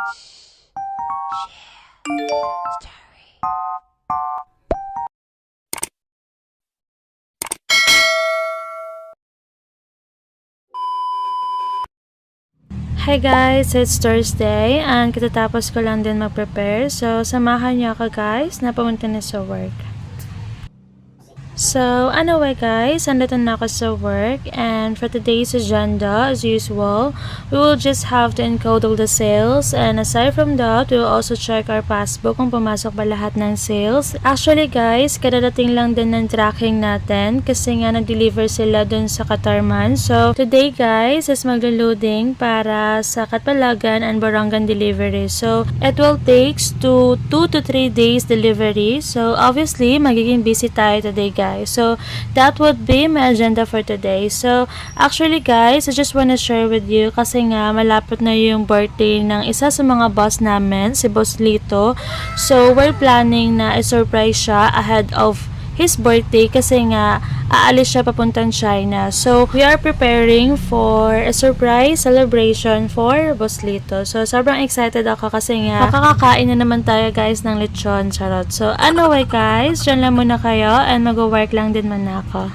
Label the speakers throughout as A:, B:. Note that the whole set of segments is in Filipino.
A: Hi guys, it's Thursday and katatapos ko lang din mag-prepare. So, samahan niyo ako guys na pumunta na sa work. So, anyway guys, andito na ako sa work and for today's agenda, as usual, we will just have to encode all the sales and aside from that, we will also check our passbook kung pumasok ba lahat ng sales. Actually guys, kadadating lang din ng tracking natin kasi nga nag-deliver sila dun sa Katarman. So, today guys is maglo-loading para sa Katpalagan and Barangan delivery. So, it will takes to 2 to 3 days delivery. So, obviously, magiging busy tayo today guys. So, that would be my agenda for today. So, actually guys, I just wanna share with you kasi nga malapit na yung birthday ng isa sa mga boss namin, si Boss Lito. So, we're planning na i-surprise siya ahead of his birthday kasi nga aalis siya papuntang China. So, we are preparing for a surprise celebration for Boss Lito. So, sobrang excited ako kasi nga makakakain na naman tayo guys ng lechon, charot. So, anyway guys, dyan lang muna kayo and mag-work lang din man ako.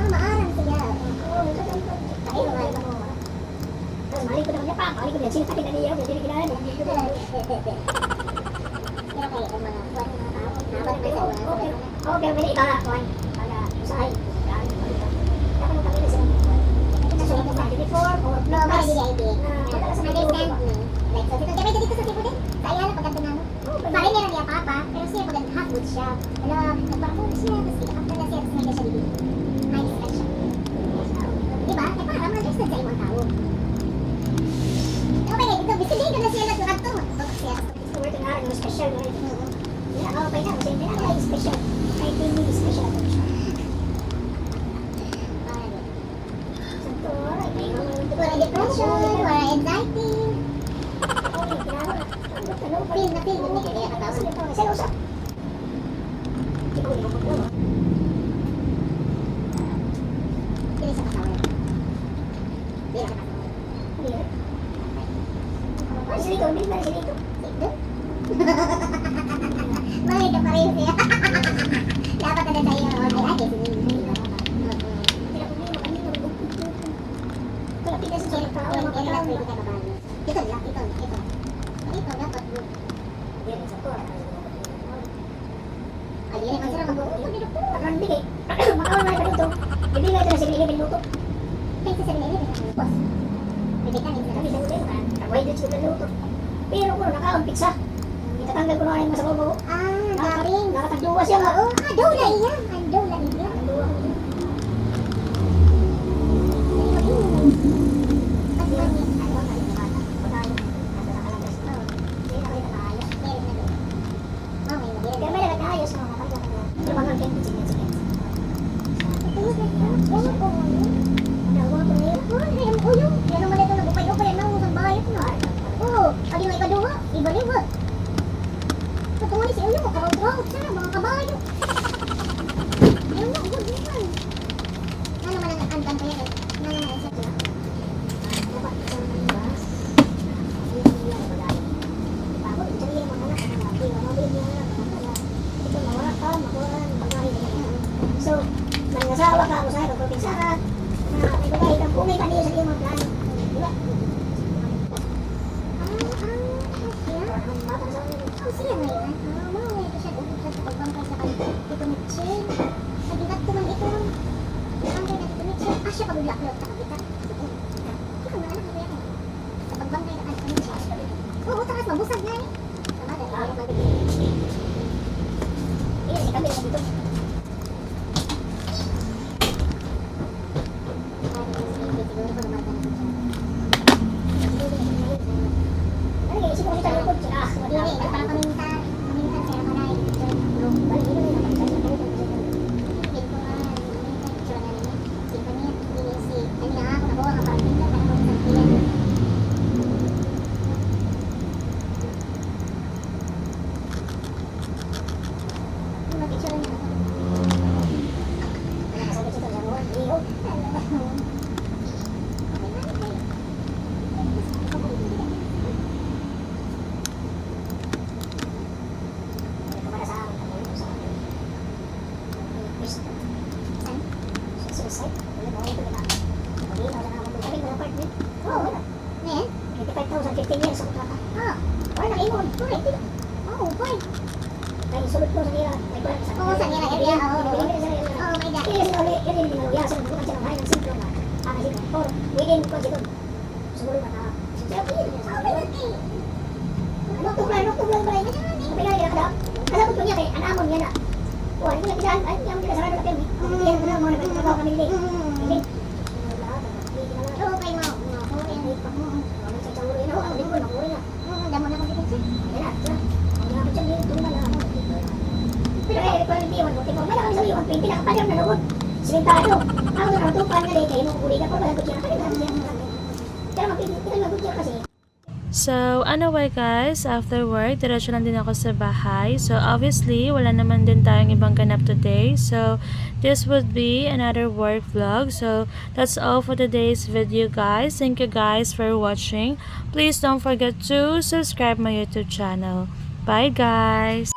B: Maarang siya. Mali ko naman niya pa. Mali ko niya. Sino na niya. Hindi kilala niya. Okay, may iba na. Para usahay. Dapat kami na sila. Before or no, mas understand me. Like, so, dito sa tipo din. Kaya na pagkanto na mo. Mali meron niya papa, pero siya pagkanto half good siya. Nagparapong siya, tapos ikakapta na siya, tapos nagka siya dito. High stress siya. Diba? Eh, parang ma-understand sa ibang tao. Okay, ito, bisilig ko na siya nagkakap to. Bakit siya? Gusto mo ito nga, yung special mo rin. Okay na, kasi hindi na special. Kahit hindi special ako siya. Wala depression, wala anxiety. Feel na feel, hindi kaya katawin. Sa'yo usap. Kaya sa kasawin. Hindi na kasawin. Silito, hindi ba silito? Silito? Bakit ka pa rin siya? Dapat na tayo na order ate. Kita sa cari tahu yang enak itu kita bawa. Kita lihat itu. Itu dapat bu. Dia satu orang. Aja ni macam apa? Itu di depan. Nanti makan lagi itu. Jadi nggak terus ini minuto. Kita sering ini bos. Jadi kan ini kami sering kan. Kawai itu sudah minuto. Pero kung nakaon pizza. Kita tanggal ko na yung masama mo. Garing. Nakatagduwa siya nga. Daw na iya. Daw na iya. So, mangasawa ka, usahay ka, propinsa ka, may bagay kang kung may paniyo sa iyong mga plano. Diba? Siya na yan. Mawala ito siya kung sa pagbangkay sa kanito. Ito mitsin. Nagigat ko man ito. Bangkay na ito mitsin. Siya pag-ulak-ulak sa kagitat. Ikaw na anak ko yan. Sa pagbangkay na kanito mitsin. Oo, takas mabusag na eh. Tama na. Iya, si kami na dito. Wala na ingon. Correct. Oo, fine. Kaya sulod ko sa nila. Oo, sa nila area. Oo, may dati. Kaya sila ulit, yun yung maluya. Sa mga siya ng ng simplo na. Ano sila. Or, within ko sila. Siguro na. Siya, nuktublay ba rin? Pinali na kadap. Kasabot ko niya kay anamon niya na. O, ano yung kisahan? Ay, yung kisahan na lang. Yan ko na mga nagpapagawa kami nila. Hindi. Oo, kayo mo. Damo na kong dito. Yan na, siya. Ang mga siya dito na lang. Pero eh, kung hindi yun, may kami sa iyo, 20 na kapalyam na loob. Simentado. Ako na tupan na rin, kayo nung kuliga ko, wala ko siya. Pero mapipilitan na ko siya kasi.
A: So, anyway guys, after work, diretso lang din ako sa bahay. So, obviously, wala naman din tayong ibang ganap today. So, this would be another work vlog. So, that's all for today's video guys. Thank you guys for watching. Please don't forget to subscribe my YouTube channel. Bye guys!